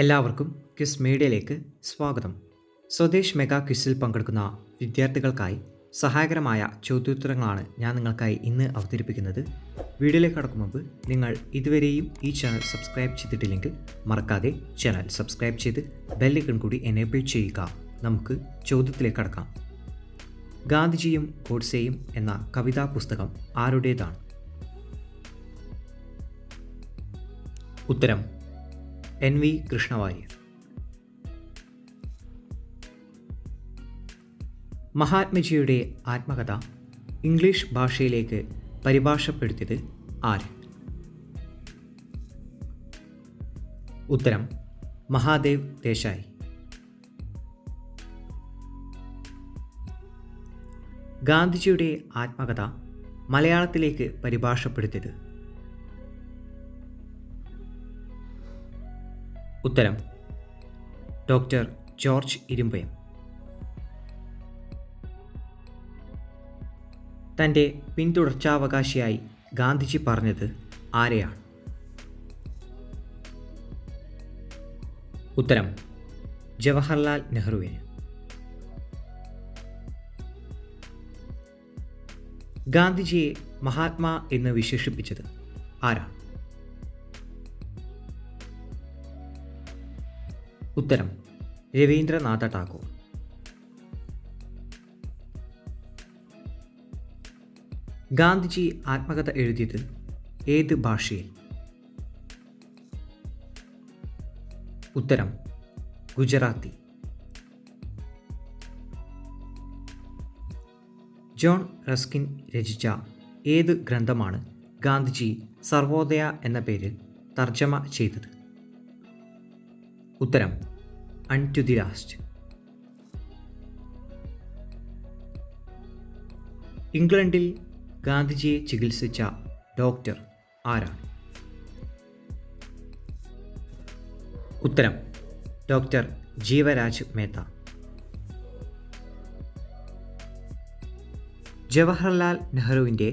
എല്ലാവർക്കും ക്വിസ് മീഡിയയിലേക്ക് സ്വാഗതം. സ്വദേശ് മെഗാ ക്വിസിൽ പങ്കെടുക്കുന്ന വിദ്യാർത്ഥികൾക്കായി സഹായകരമായ ചോദ്യോത്തരങ്ങളാണ് ഞാൻ നിങ്ങൾക്കായി ഇന്ന് അവതരിപ്പിക്കുന്നത്. വീഡിയോയിലേക്ക് കടക്കും മുമ്പ് നിങ്ങൾ ഇതുവരെയും ഈ ചാനൽ സബ്സ്ക്രൈബ് ചെയ്തിട്ടില്ലെങ്കിൽ മറക്കാതെ ചാനൽ സബ്സ്ക്രൈബ് ചെയ്ത് ബെല്ലൈക്കൺ കൂടി എനേബിൾ ചെയ്യുക. നമുക്ക് ചോദ്യത്തിലേക്ക് കടക്കാം. ഗാന്ധിജിയും ഗോഡ്സെയും എന്ന കവിതാ പുസ്തകം ആരുടേതാണ്? ഉത്തരം NV കൃഷ്ണവാര്യർ. മഹാത്മജിയുടെ ആത്മകഥ ഇംഗ്ലീഷ് ഭാഷയിലേക്ക് പരിഭാഷപ്പെടുത്തിയത് ആര്? ഉത്തരം മഹാദേവ് ദേശായി. ഗാന്ധിജിയുടെ ആത്മകഥ മലയാളത്തിലേക്ക് പരിഭാഷപ്പെടുത്തിയത്? ഉത്തരം ഡോക്ടർ ജോർജ് ഇരുമ്പയം. തൻ്റെ പിന്തുടർച്ചാവകാശിയായി ഗാന്ധിജി പറഞ്ഞത് ആരെയാണ്? ഉത്തരം ജവഹർലാൽ നെഹ്റുവിന്. ഗാന്ധിജിയെ മഹാത്മാ എന്ന് വിശേഷിപ്പിച്ചത് ആരാണ്? ഉത്തരം രവീന്ദ്രനാഥ ടാഗോർ. ഗാന്ധിജി ആത്മകഥ എഴുതിയത് ഏത് ഭാഷയിൽ? ഉത്തരം ഗുജറാത്തി. ജോൺ റസ്കിൻ രചിച്ച ഏത് ഗ്രന്ഥമാണ് ഗാന്ധിജി സർവോദയ എന്ന പേരിൽ തർജ്ജമ ചെയ്തത്? ഉത്തരം അൺടു ദി ലാസ്റ്റ്. ഇംഗ്ലണ്ടിൽ ഗാന്ധിജിയെ ചികിത്സിച്ച ഡോക്ടർ ആരാണ്? ഉത്തരം ഡോക്ടർ ജീവരാജ് മേത്ത. ജവഹർലാൽ നെഹ്റുവിൻ്റെ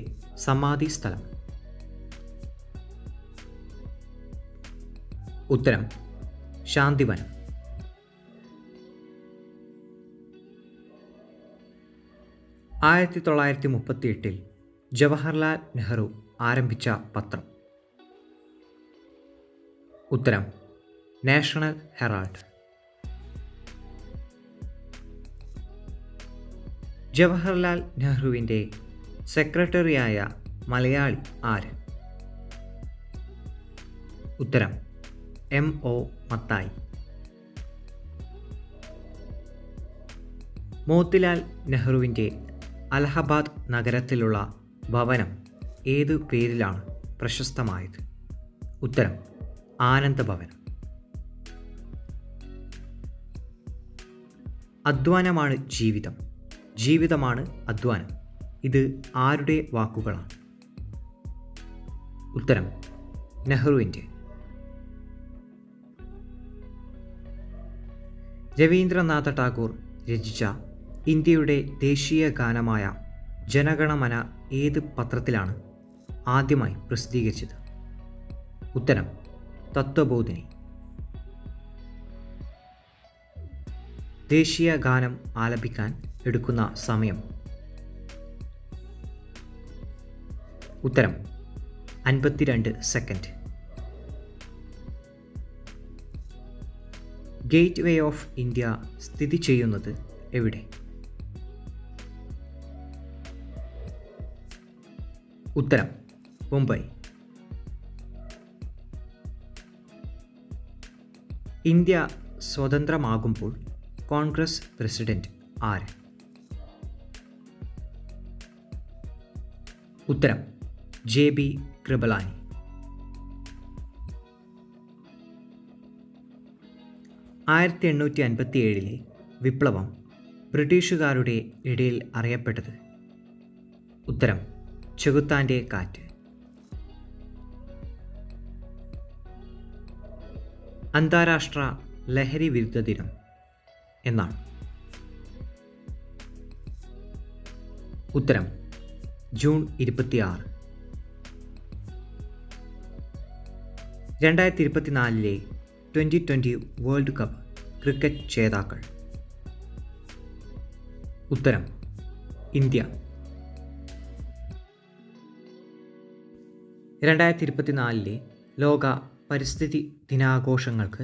സമാധി സ്ഥലം? ഉത്തരം ശാന്തിവനം. ആയിരത്തി 1938 ജവഹർലാൽ നെഹ്റു ആരംഭിച്ച പത്രം? ഉത്തരം നാഷണൽ ഹെറാൾഡ്. ജവഹർലാൽ നെഹ്റുവിൻ്റെ സെക്രട്ടറിയായ മലയാളി ആര്? ഉത്തരം MO മത്തായി. മോത്തിലാൽ നെഹ്റുവിൻ്റെ അലഹബാദ് നഗരത്തിലുള്ള ഭവനം ഏതു പേരിലാണ് പ്രശസ്തമായത്? ഉത്തരം ആനന്ദ ഭവനം. അധ്വാനമാണ് ജീവിതം, ജീവിതമാണ് അധ്വാനം. ഇത് ആരുടെ വാക്കുകളാണ്? ഉത്തരം നെഹ്റുവിൻ്റെ. രവീന്ദ്രനാഥ ടാഗോർ രചിച്ച ഇന്ത്യയുടെ ദേശീയ ഗാനമായ ജനഗണമന ഏത് പത്രത്തിലാണ് ആദ്യമായി പ്രസിദ്ധീകരിച്ചത്? ഉത്തരം തത്വബോധിനി. ദേശീയ ഗാനം ആലപിക്കാൻ എടുക്കുന്ന സമയം? ഉത്തരം 52 second. Gate way of India സ്ഥിതി ചെയ്യുന്നത് എവിടെ? ഉത്തരം മുംബൈ. ഇന്ത്യ സ്വതന്ത്രമാകുമ്പോൾ കോൺഗ്രസ് പ്രസിഡന്റ് ആര്? ഉത്തരം JB കൃപലാനി. ആയിരത്തി 1857 വിപ്ലവം ബ്രിട്ടീഷുകാരുടെ ഇടയിൽ അറിയപ്പെട്ടത്? ഉത്തരം ചെകുത്താൻ്റെ കാറ്റ്. അന്താരാഷ്ട്ര ലഹരി വിരുദ്ധ ദിനം എന്നാണ്? ഉത്തരം ജൂൺ 26. 2024 2020 വേൾഡ് കപ്പ് ക്രിക്കറ്റ് ജേതാക്കൾ? ഉത്തരം ഇന്ത്യ. 2024 ലോക പരിസ്ഥിതി ദിനാഘോഷങ്ങൾക്ക്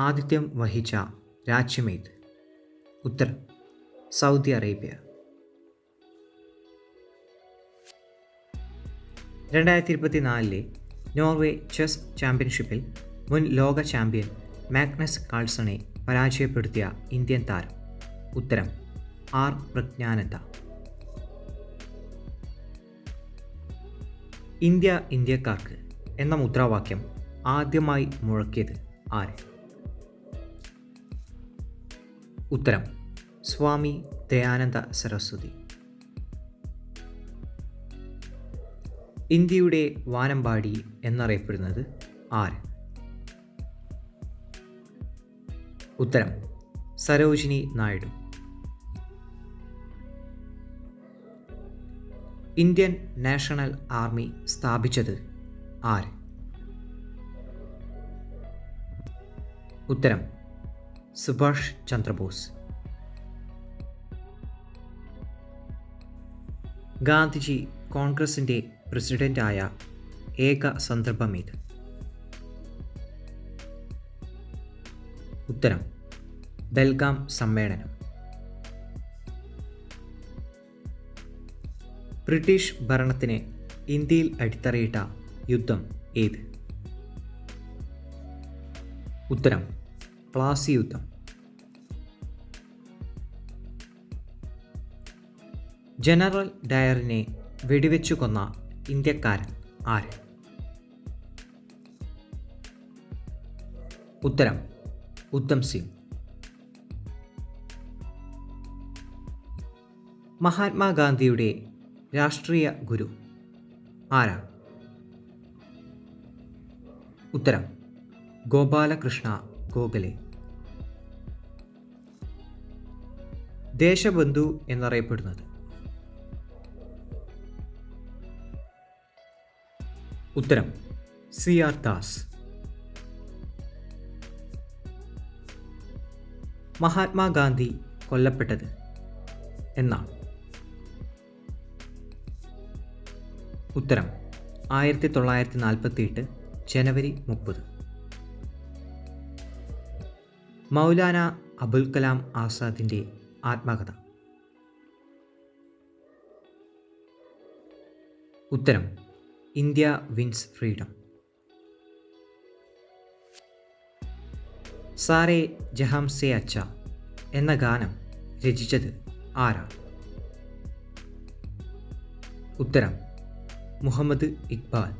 ആതിഥ്യം വഹിച്ച രാജ്യമേത്? ഉത്തരം സൗദി അറേബ്യ. 2024 നോർവേ ചെസ് ചാമ്പ്യൻഷിപ്പിൽ മുൻ ലോക ചാമ്പ്യൻ മാഗ്നസ് കാൾസണെ പരാജയപ്പെടുത്തിയ ഇന്ത്യൻ താരം? ഉത്തരം ആർ പ്രജ്ഞാനന്ദ. ഇന്ത്യ ഇന്ത്യക്കാർക്ക് എന്ന മുദ്രാവാക്യം ആദ്യമായി മുഴക്കിയത് ആര്? ഉത്തരം സ്വാമി ദയാനന്ദ സരസ്വതി. ഇന്ത്യയുടെ വാനമ്പാടി എന്നറിയപ്പെടുന്നത് ആര്? ഉത്തരം Sarojini Naidu. Indian national army സ്ഥാപിച്ചത് ആര്? ഉത്തരം സുഭാഷ് ചന്ദ്രബോസ്. ഗാന്ധിജി കോൺഗ്രസിൻ്റെ പ്രസിഡന്റായ ഏക സന്ദർഭമേത്? ഉത്തരം ബെൽഗാം സമ്മേളനം. ബ്രിട്ടീഷ് ഭരണത്തിന് ഇന്ത്യയിൽ അടിത്തറയിട്ട യുദ്ധം ഏത്? ഉത്തരം പ്ലാസി യുദ്ധം. ജനറൽ ഡയറിനെ വെടിവെച്ചു കൊന്ന ഇന്ത്യക്കാരൻ ആര്? ഉത്തരം ഉദ്ധം സിംഗ്. മഹാത്മാഗാന്ധിയുടെ രാഷ്ട്രീയ ഗുരു ആരാണ്? ഉത്തരം ഗോപാലകൃഷ്ണ ഗോഖലെ. ദേശബന്ധു എന്നറിയപ്പെടുന്നത്? ഉത്തരം CR ദാസ്. മഹാത്മാഗാന്ധി കൊല്ലപ്പെട്ടത് എന്നാണ്? ഉത്തരം 1948 ജനുവരി 30. മൗലാന അബുൽ കലാം ആസാദിൻ്റെ ആത്മകഥ? ഉത്തരം India wins freedom. Saare ജഹാം say അച്ച എന്ന ഗാനം രചിച്ചത് ആരാണ്? ഉത്തരം മുഹമ്മദ് ഇക്ബാൽ.